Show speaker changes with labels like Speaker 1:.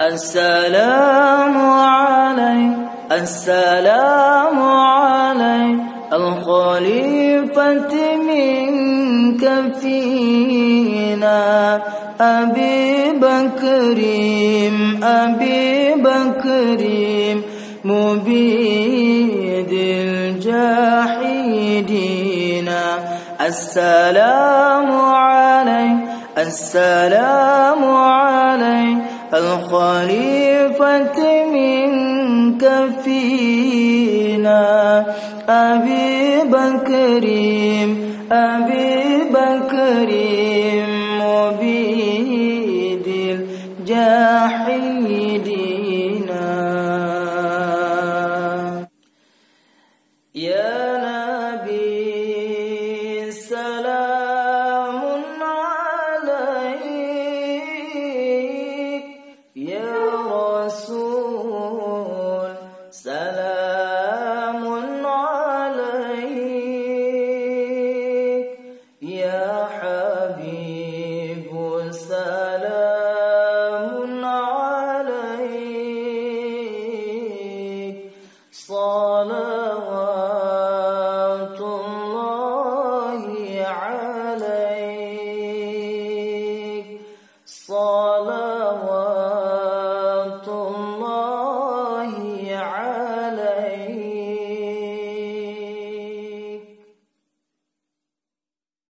Speaker 1: السلام عليك السلام عليك الخليفة منك فينا أبي بكر مبيد الجاحدين السلام عليك الخليفة منك فينا أبي بكر مبيد الجاحدين يا نبي سلام عليك يا رسول سلام عليك يا حبيب سلام عليك صلوات الله عليك